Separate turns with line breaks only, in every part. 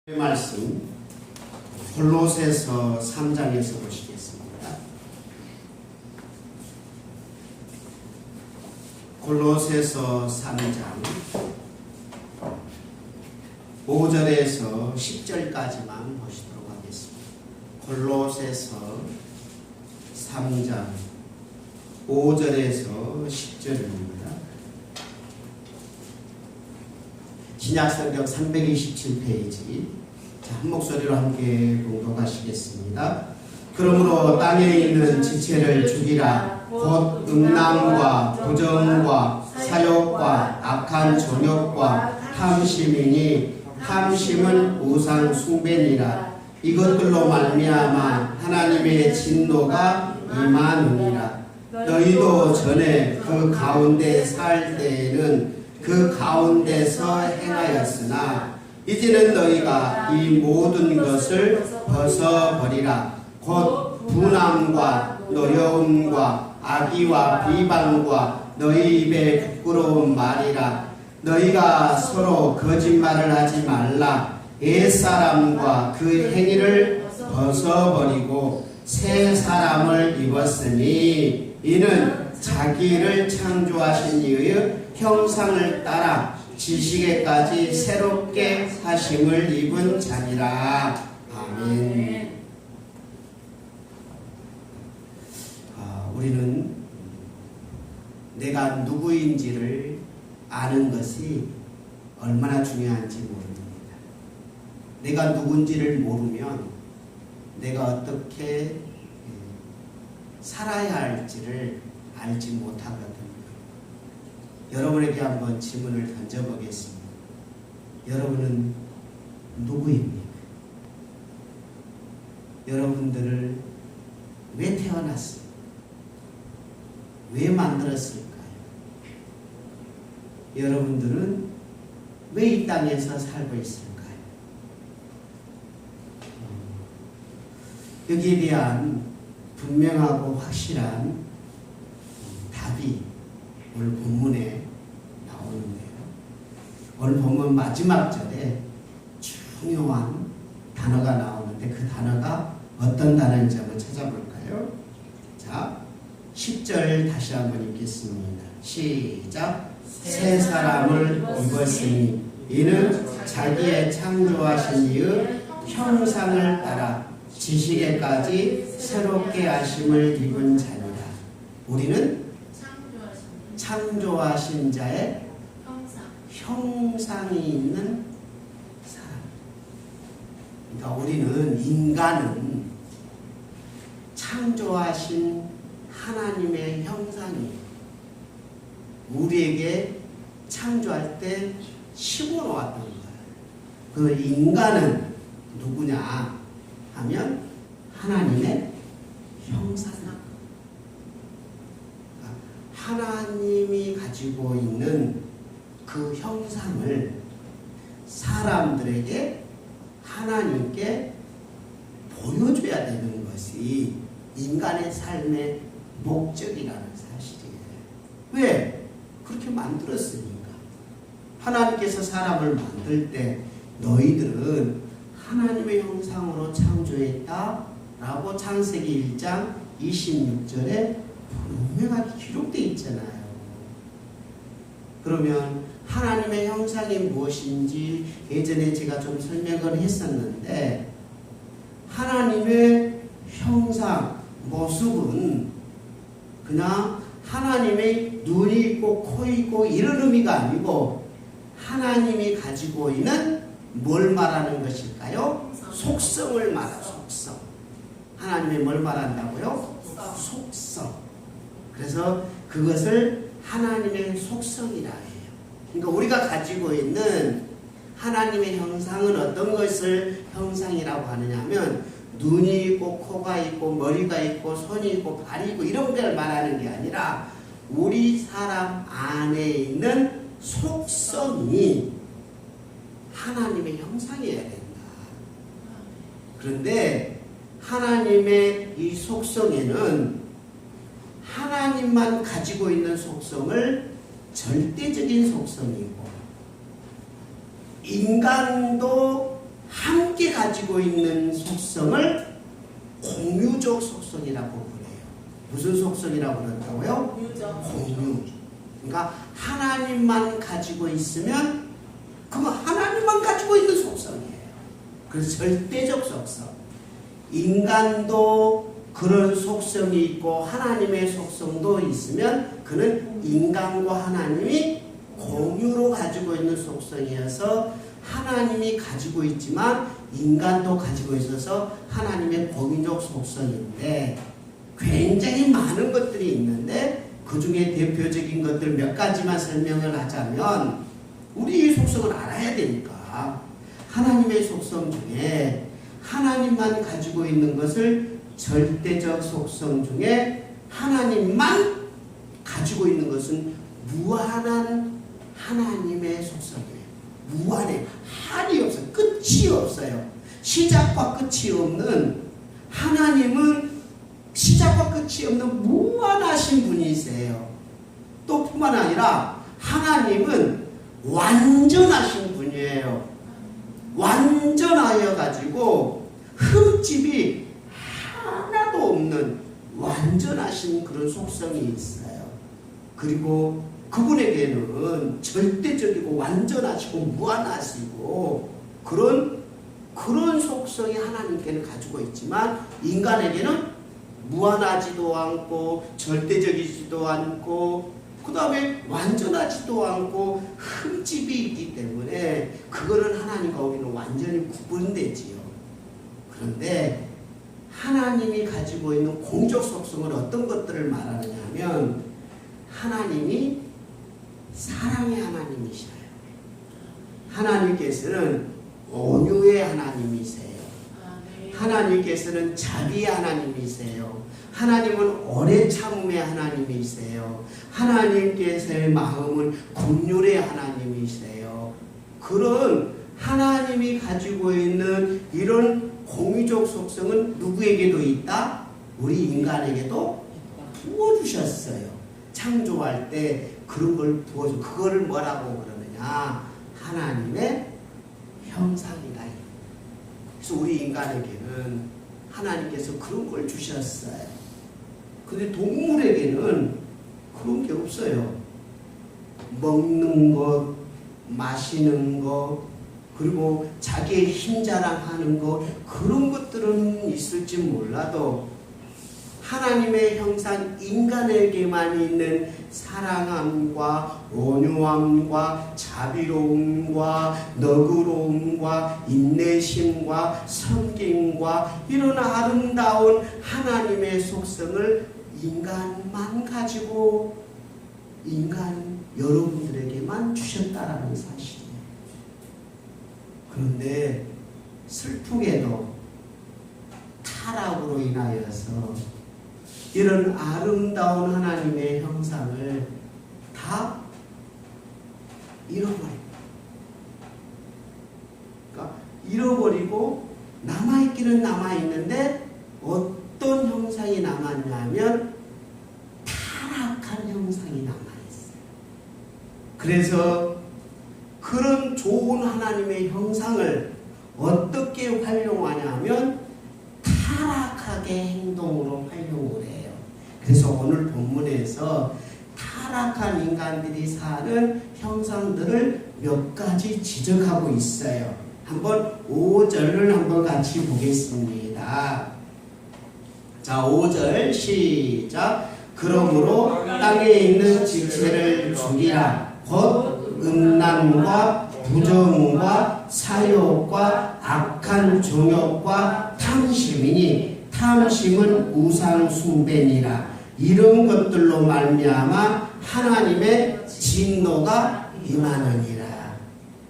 말씀 골로새서 3장에서 보시겠습니다. 골로새서 3장 5절에서 10절까지만 보시도록 하겠습니다. 골로새서 3장 5절에서 10절입니다. 신약성경 327페이지. 자, 한 목소리로 함께 봉독하시겠습니다. 그러므로 땅에 있는 지체를 죽이라. 곧 음란과 부정과 사욕과 악한 정욕과 탐심이니 탐심은 우상 숭배니라. 이것들로 말미암아 하나님의 진노가 임하느니라. 너희도 전에 그 가운데 살 때에는 그 가운데서 행하였으나 이제는 너희가 이 모든 것을 벗어버리라. 곧 분함과 노여움과 악의와 비방과 너희 입에 부끄러운 말이라. 너희가 서로 거짓말을 하지 말라. 옛사람과 그 행위를 벗어버리고 새 사람을 입었으니 이는 자기를 창조하신 이의 형상을 따라 지식에까지 새롭게 하심을 입은 자니라. 아멘. 우리는 내가 누구인지를 아는 것이 얼마나 중요한지 모릅니다. 내가 누군지를 모르면 내가 어떻게 살아야 할지를 알지 못하거든요. 여러분에게 한번 질문을 던져보겠습니다. 여러분은 누구입니까? 여러분들을 왜 태어났습니까? 왜 만들었을까요? 여러분들은 왜 이 땅에서 살고 있을까요? 여기에 대한 분명하고 확실한 답이 오늘 본문에 나오는데요. 오늘 본문 마지막 절에 중요한 단어가 나오는데 그 단어가 어떤 단어인지 한번 찾아볼까요? 자, 10절 다시 한번 읽겠습니다. 시작. 새 사람을 입었으니 이는 자기의 창조하신 이의 형상을 따라 지식에까지 새롭게 하심을 입은 자니라. 우리는 창조하신 자의 형상이 있는 사람. 그러니까 우리는 인간은 창조하신 하나님의 형상이에요. 우리에게 창조할 때 심어놓았던 거예요. 그 인간은 누구냐 하면 하나님의 형상이다. 하나님이 가지고 있는 그 형상을 사람들에게 하나님께 보여줘야 되는 것이 인간의 삶의 목적이라는 사실이에요. 왜? 그렇게 만들었으니까. 하나님께서 사람을 만들 때 너희들은 하나님의 형상으로 창조했다 라고 창세기 1장 26절에 분명하게 기록되어 있잖아요. 그러면 하나님의 형상이 무엇인지 예전에 제가 좀 설명을 했었는데, 하나님의 형상, 모습은 그냥 하나님의 눈이 있고 코 있고 이런 의미가 아니고 하나님이 가지고 있는 뭘 말하는 것일까요? 속성을 말하는 속성. 하나님의 뭘 말한다고요? 속성. 그래서 그것을 하나님의 속성이라 해요. 그러니까 우리가 가지고 있는 하나님의 형상은 어떤 것을 형상이라고 하느냐 하면 눈이 있고 코가 있고 머리가 있고 손이 있고 발이 있고 이런 걸 말하는 게 아니라 우리 사람 안에 있는 속성이 하나님의 형상이어야 된다. 그런데 하나님의 이 속성에는 하나님만 가지고 있는 속성을 절대적인 속성이고 인간도 한 가지고 있는 속성을 공유적 속성이라고 그래요. 무슨 속성이라고 그런다고요? 공유. 그러니까 하나님만 가지고 있으면 그거 하나님만 가지고 있는 속성이에요. 그래서 절대적 속성. 인간도 그런 속성이 있고 하나님의 속성도 있으면 그는 인간과 하나님이 공유로 가지고 있는 속성이어서 하나님이 가지고 있지만 인간도 가지고 있어서 하나님의 공유적 속성인데 굉장히 많은 것들이 있는데 그 중에 대표적인 것들 몇 가지만 설명을 하자면 우리 이 속성을 알아야 되니까 하나님의 속성 중에 하나님만 가지고 있는 것을 절대적 속성 중에 하나님만 가지고 있는 것은 무한한 하나님의 속성이에요. 무한해. 한이 없어요. 끝이 없어요. 시작과 끝이 없는 하나님은 시작과 끝이 없는 무한하신 분이세요. 또 뿐만 아니라 하나님은 완전하신 분이에요. 완전하여 가지고 흠집이 하나도 없는 완전하신 그런 속성이 있어요. 그리고 그분에게는 절대적이고 완전하시고 무한하시고 그런 속성이 하나님께는 가지고 있지만 인간에게는 무한하지도 않고 절대적이지도 않고 그 다음에 완전하지도 않고 흠집이 있기 때문에 그거는 하나님과 우리는 완전히 구분되지요. 그런데 하나님이 가지고 있는 공적 속성은 어떤 것들을 말하느냐 하면 하나님이 사랑의 하나님이셔요. 하나님께서는 온유의 하나님이세요. 하나님께서는 자비의 하나님이세요. 하나님은 오래 참음의 하나님이세요. 하나님께서의 마음은 긍휼의 하나님이세요. 그런 하나님이 가지고 있는 이런 공유적 속성은 누구에게도 있다? 우리 인간에게도 부어주셨어요. 창조할 때 그런 걸 부어줘. 그거를 뭐라고 그러느냐? 하나님의 형상이다. 그래서 우리 인간에게는 하나님께서 그런 걸 주셨어요. 근데 동물에게는 그런 게 없어요. 먹는 것, 마시는 것, 그리고 자기의 힘 자랑하는 것, 그런 것들은 있을지 몰라도 하나님의 형상 인간에게만 있는 사랑함과 온유함과 자비로움과 너그러움과 인내심과 섬김과 이런 아름다운 하나님의 속성을 인간만 가지고 인간 여러분들에게만 주셨다라는 사실이에요. 그런데 슬프게도 타락으로 인하여서 이런 아름다운 하나님의 형상을 다 잃어버립니다. 그러니까 잃어버리고 남아있기는 남아있는데 어떤 형상이 남았냐면 타락한 형상이 남아있어요. 그래서 그런 좋은 하나님의 형상을 어떻게 활용하냐 하면 타락하게 행동으로 활용을 해요. 그래서 오늘 본문에서 타락한 인간들이 사는 형상들을 몇 가지 지적하고 있어요. 한번 5절을 한번 같이 보겠습니다. 자, 5절 시작. 그러므로 땅에 있는 지체를 죽이라. 곧 음란과 부정과 사욕과 악한 정욕과 탐심이니 탐심은 우상 숭배니라. 이런 것들로 말미암아 하나님의 진노가 임하느니라.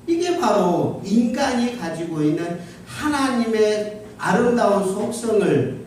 이게 바로 인간이 가지고 있는 하나님의 아름다운 속성을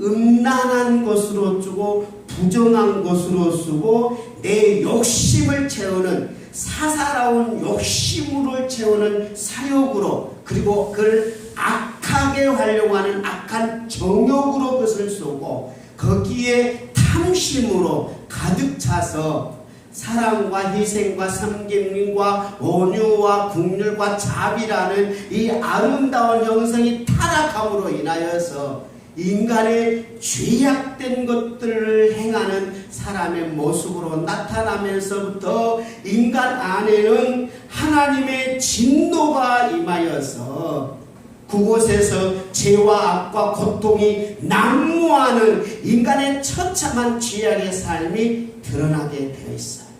음란한 것으로 주고 부정한 것으로 쓰고 내 욕심을 채우는 사사로운 욕심으로 채우는 사욕으로 그리고 그걸 악하게 활용하는 악한 정욕으로 그것을 쓰고 거기에 탐심으로 가득 차서 사랑과 희생과 섬김과 온유와 긍휼과 자비라는 이 아름다운 형성이 타락함으로 인하여서 인간의 죄악된 것들을 행하는 사람의 모습으로 나타나면서부터 인간 안에는 하나님의 진노가 임하여서 그곳에서 죄와 악과 고통이 난무하는 인간의 처참한 죄악의 삶이 드러나게 되어 있어요.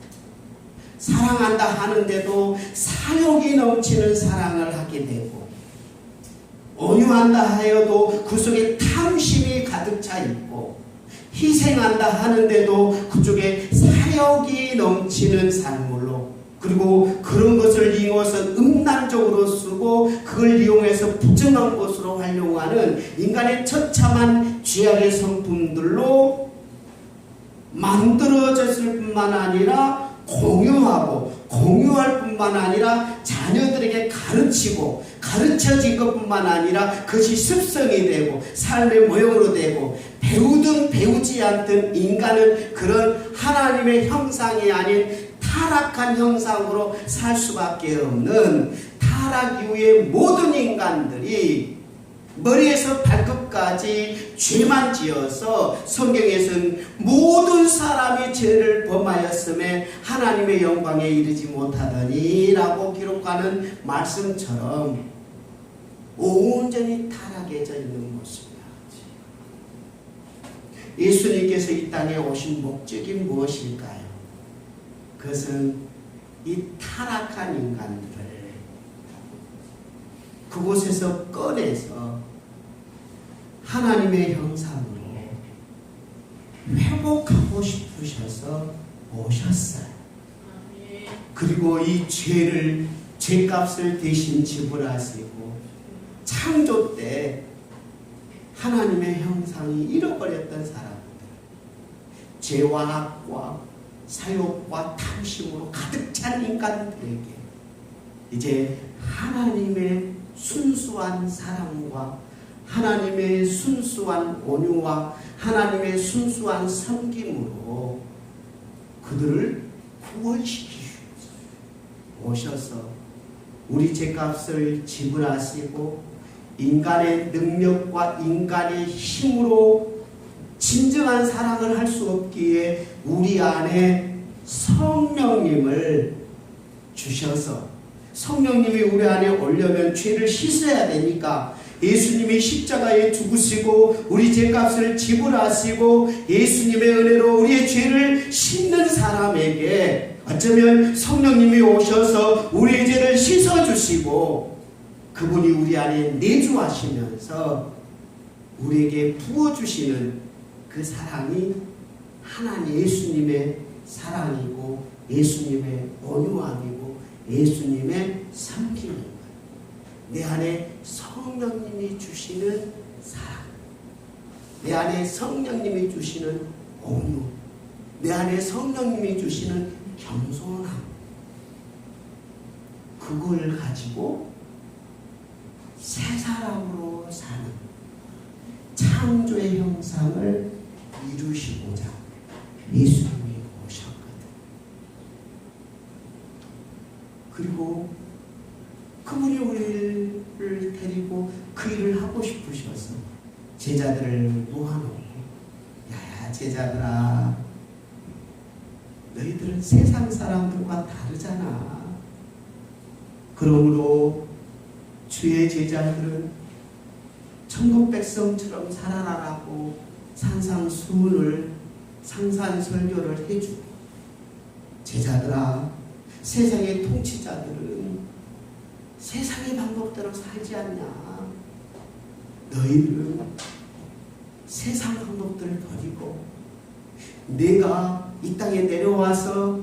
사랑한다 하는데도 사욕이 넘치는 사랑을 하게 되고, 온유한다 하여도 그 속에 탐심이 가득 차 있고, 희생한다 하는데도 그쪽에 사욕이 넘치는 삶으로, 그리고 그런 것을 이용해서 음란적으로 쓰고 그걸 이용해서 부정한 것으로 활용하는 인간의 처참한 죄악의 성품들로 만들어졌을 뿐만 아니라 공유할 뿐만 아니라 자녀들에게 가르치고 가르쳐진 것뿐만 아니라 그것이 습성이 되고 삶의 모형으로 되고, 배우든 배우지 않든 인간은 그런 하나님의 형상이 아닌 타락한 형상으로 살 수밖에 없는, 타락 이후에 모든 인간들이 머리에서 발끝까지 죄만 지어서 성경에서는 모든 사람이 죄를 범하였음에 하나님의 영광에 이르지 못하더니 라고 기록하는 말씀처럼 온전히 타락해져 있는 모습이야. 예수님께서 이 땅에 오신 목적이 무엇일까요? 그것은 이 타락한 인간들을 그곳에서 꺼내서 하나님의 형상으로 회복하고 싶으셔서 오셨어요. 그리고 이 죄값을 대신 지불하시고, 창조 때 하나님의 형상이 잃어버렸던 사람들, 죄와 악과 사욕과 탐심으로 가득 찬 인간들에게 이제 하나님의 순수한 사랑과 하나님의 순수한 온유와 하나님의 순수한 섬김으로 그들을 구원시키셔서 오셔서 우리 죄값을 지불하시고, 인간의 능력과 인간의 힘으로 진정한 사랑을 할 수 없기에 우리 안에 성령님을 주셔서, 성령님이 우리 안에 오려면 죄를 씻어야 되니까 예수님이 십자가에 죽으시고 우리 죄값을 지불하시고 예수님의 은혜로 우리의 죄를 씻는 사람에게 어쩌면 성령님이 오셔서 우리의 죄를 씻어주시고 그분이 우리 안에 내주하시면서 우리에게 부어주시는 그 사랑이 하나님 예수님의 사랑이고 예수님의 온유함이고 예수님의 섬김입니다. 내 안에 성령님이 주시는 사랑, 내 안에 성령님이 주시는 온유, 내 안에 성령님이 주시는 겸손함, 그걸 가지고 새 사람으로 사는 창조의 형상을 이루시고자 예수님이 오셨거든. 그리고 그분이 우리를 데리고 그 일을 하고 싶으셔서 제자들을 모아놓고, 야야 제자들아, 너희들은 세상 사람들과 다르잖아. 그러므로 주의 제자들은 천국 백성처럼 살아라라고 산상수훈을 상산설교를 해주고, 제자들아, 세상의 통치자들은 세상의 방법대로 살지 않냐. 너희들은 세상 방법들을 버리고 내가 이 땅에 내려와서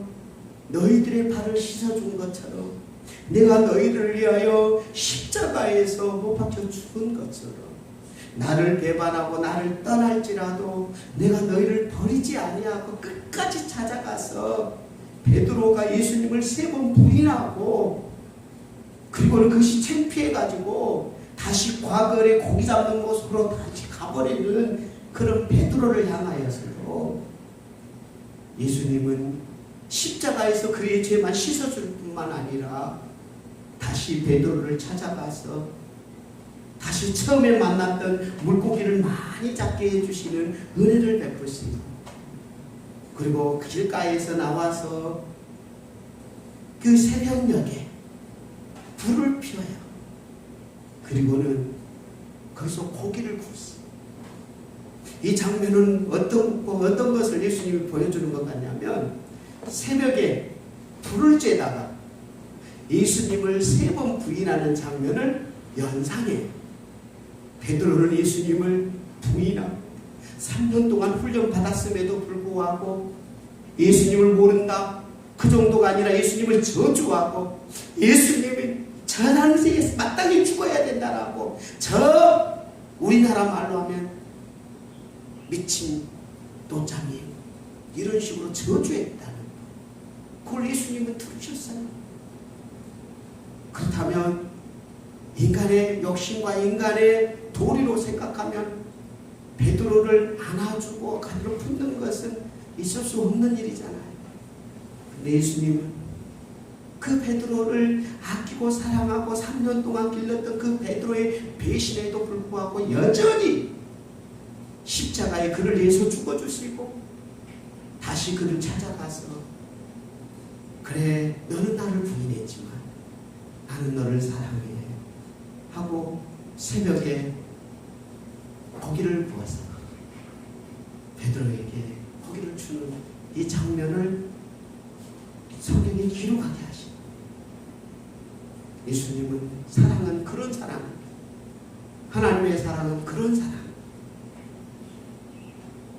너희들의 발을 씻어준 것처럼, 내가 너희를 위하여 십자가에서 못 박혀 죽은 것처럼, 나를 배반하고 나를 떠날지라도 내가 너희를 버리지 아니하고 끝까지 찾아가서 베드로가 예수님을 3번 부인하고, 그리고는 그것이 창피해가지고 다시 과거에 고기 잡는 곳으로 다시 가버리는 그런 베드로를 향하여서도 예수님은 십자가에서 그의 죄만 씻어줄 뿐만 아니라 다시 베드로를 찾아가서 다시 처음에 만났던 물고기를 많이 잡게 해주시는 은혜를 베푸시고, 그리고 길가에서 나와서 그 새벽녘에 불을 피워요. 그리고는 거기서 고기를 굽습니다. 이 장면은 어떤 것을 예수님이 보여주는 것 같냐면, 새벽에 불을 쬐다가 예수님을 3번 부인하는 장면을 연상해요. 베드로는 예수님을 부인하고 3년 동안 훈련 받았음에도 불구하고 예수님을 모른다, 그 정도가 아니라 예수님을 저주하고 예수님이 저 당시에 마땅히 죽어야 된다라고, 저 우리나라 말로 하면 미친 노장이 이런 식으로 저주했다는, 그걸 예수님은 들으셨어요. 그렇다면 인간의 욕심과 인간의 도리로 생각하면 베드로를 안아주고 가슴을 품는 것은 있을 수 없는 일이잖아요. 근데 예수님은 그 베드로를 아끼고 사랑하고 3년 동안 길렀던 그 베드로의 배신에도 불구하고 여전히 십자가에 그를 위해서 죽어주시고 다시 그를 찾아가서, 그래 너는 나를 부인했지만 나는 너를 사랑해 하고 새벽에 고기를 구워서 베드로에게 고기를 주는 이 장면을 성경이 기록하게 하시고, 예수님은 사랑은 그런 사랑, 하나님의 사랑은 그런 사랑.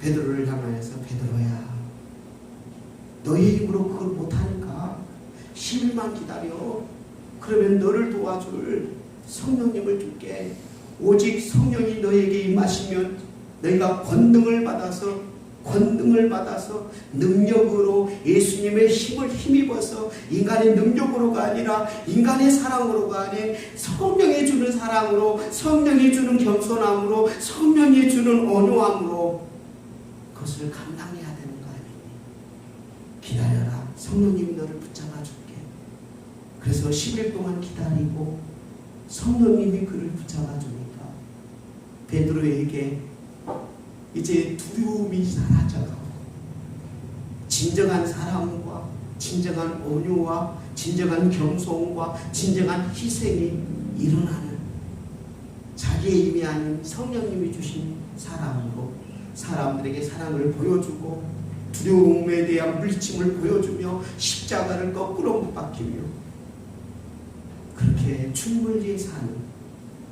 베드로를 향하여서 베드로야, 너의 힘으로 그걸 못하니까 10일만 기다려. 그러면 너를 도와줄 성령님을 줄게. 오직 성령이 너에게 임하시면 너희가 권능을 받아서 능력으로 예수님의 힘을 힘입어서, 인간의 능력으로가 아니라 인간의 사랑으로가 아닌 성령이 주는 사랑으로, 성령이 주는 겸손함으로, 성령이 주는 온유함으로 그것을 감당해야 되는 거 아니니? 기다려라. 성령님이 너를 붙잡아 줄게. 그래서 10일 동안 기다리고 성령님이 그를 붙잡아 주니까 베드로에게 이제 두려움이 사라져가고 진정한 사랑과 진정한 온유와 진정한 겸손과 진정한 희생이 일어나는, 자기의 힘이 아닌 성령님이 주신 사랑으로 사람들에게 사랑을 보여주고 두려움에 대한 물리침을 보여주며 십자가를 거꾸로 못 박히며 그렇게 충분히 사는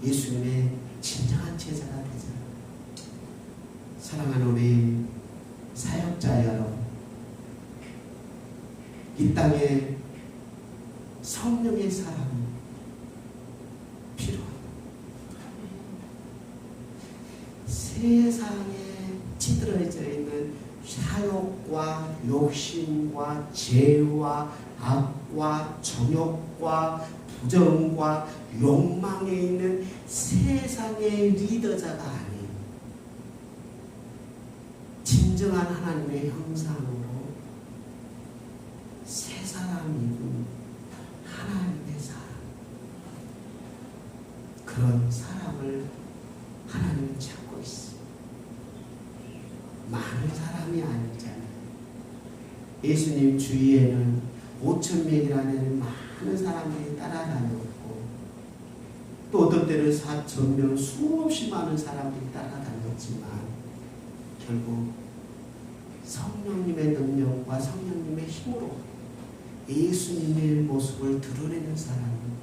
예수님의 진정한 제자가 되잖아요. 사랑하는 우리 사역자 여러분, 이 땅에 성령의 사랑이 필요합니다. 세상에 찌들어져 있는 사욕과 욕심과 죄와 악과 정욕과 부정과 욕망에 있는 세상의 리더자가 아닌 진정한 하나님의 형상으로 새 사람이 입은 하나님의 사람, 그런 사람을 하나님은 찾고 있어요. 많은 사람이 아니잖아요. 예수님 주위에는 5,000명이라는 많은 사람들이 따라다녔고, 또 어떤 때는 4,000명, 수없이 많은 사람들이 따라다녔지만 결국 성령님의 능력과 성령님의 힘으로 예수님의 모습을 드러내는 사람은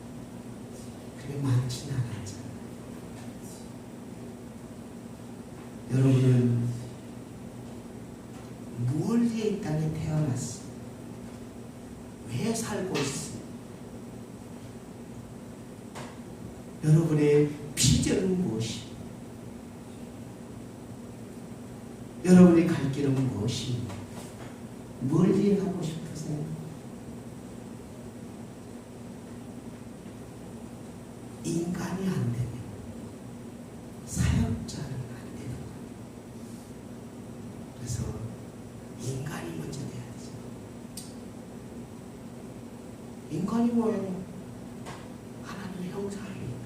그렇게 많지는 않았잖아요. 여러분은 무엇 위해 이 땅에 태어났어? 왜 살고 있어? 여러분의 비전은 무엇이? 여러분의 갈 길은 무엇이? 뭘 위해 가고 싶으세요? 인간이 안 되면 사역자는 안 되는 거예요. 그래서 인간이 먼저 돼야 되죠. 상관이 뭐예요? 하나님의 형상입니다.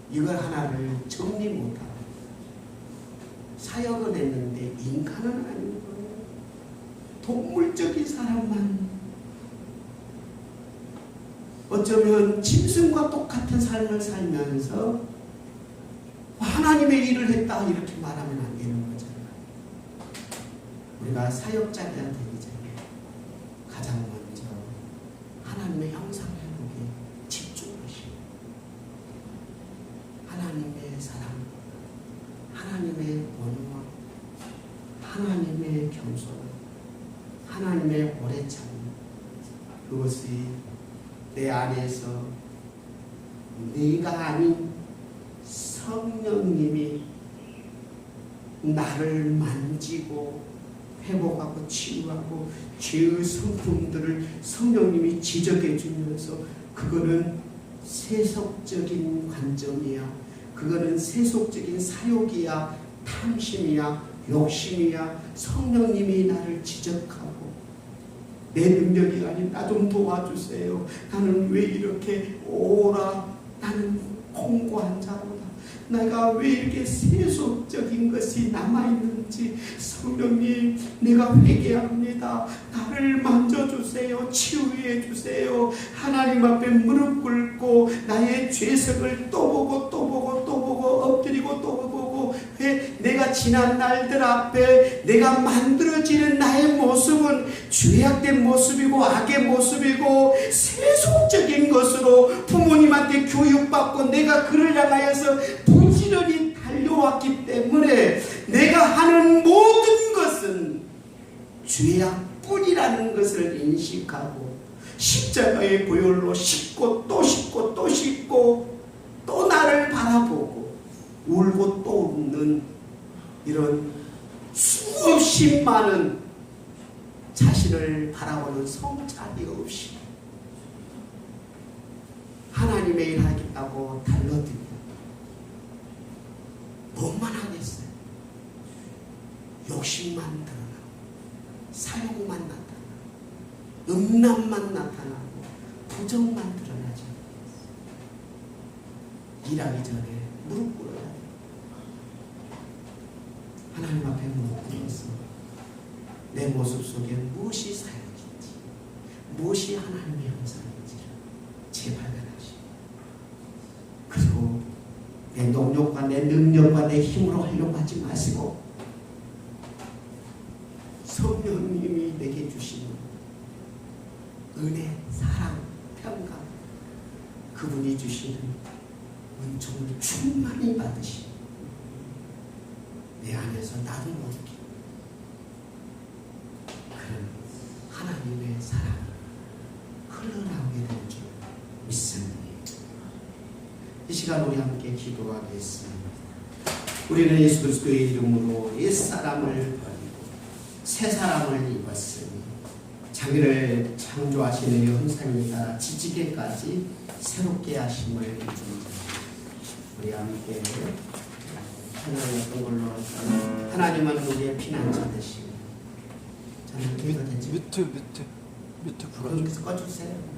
이걸 하나를 정리 못하고 사역은 했는데 인간은 아닌 거예요. 동물적인 사람만, 어쩌면 짐승과 똑같은 삶을 살면서 하나님의 일을 했다 이렇게 말하면 안 되는 거잖아요. 우리가 사역자가 되기 전에 가장 먼저 하나님의 형상 회복에 집중하시고 하나님의 사랑, 하나님의 원망, 하나님의 겸손, 하나님의 오래 참, 그것이 내 안에서 네가 아닌 성령님이 나를 만지고 회복하고 치유하고 죄의 성품들을 성령님이 지적해 주면서, 그거는 세속적인 관점이야. 그거는 세속적인 사욕이야. 탐심이야. 욕심이야. 성령님이 나를 지적하고 내 능력이 아닌 나 좀 도와주세요. 나는 왜 이렇게 오라. 나는 공고한 자로다. 내가 왜 이렇게 세속적인 것이 남아있는지 성령님, 내가 회개합니다. 나를 만져주세요. 치유해 주세요. 하나님 앞에 무릎 꿇고 나의 죄성을 또 보고 또 보고 또 보고 엎드리고 또 보고, 왜 내가 지난 날들 앞에 내가 만들어지는 나의 모습은 죄악된 모습이고 악의 모습이고 세속적인 것으로 부모님한테 교육받고 내가 그를 향하여서 부지런히 달려왔기 때문에 내가 하는 모든 것은 죄악뿐이라는 것을 인식하고 십자가의 보혈로 씻고 또 씻고 또 씻고 또 나를 바라보고 울고 또 웃는 이런 수없이 많은 자신을 바라보는 성찰이 없이 하나님의 일 하겠다고 달려들고 뭐만 하겠어요? 욕심만 드러나고 사욕만 나타나고 음란만 나타나고 부정만 드러나죠. 일하기 전에 무릎 꿇어야 돼요. 하나님 앞에 무릎 꿇어서 내 모습 속에 무엇이 사역인지, 무엇이 하나님의 형상인지를 재발견하시고, 그리고 내 능력과 내 능력과 내 힘으로 하려고 하지 마시고 성령님이 내게 주시는 은혜, 사랑, 평강, 그분이 주시는 은총을 충만히 받으시고 내 안에서 나도 모르게 그런 하나님의 사랑이 흘러나오게 될 줄 믿습니다. 이 시간 우리 함께 기도하겠습니다. 우리는 예수 그리스도의 이름으로 옛사람을 버리고 새 사람을 입었으니 자기를 창조하시는 형상에 따라 지지게까지 새롭게 하심을 믿습니다. 우리 함께 하나님의 걸로 하나님은 우리의 피난처 되시고, 저는
뮤트 불어줘.
꺼주세요.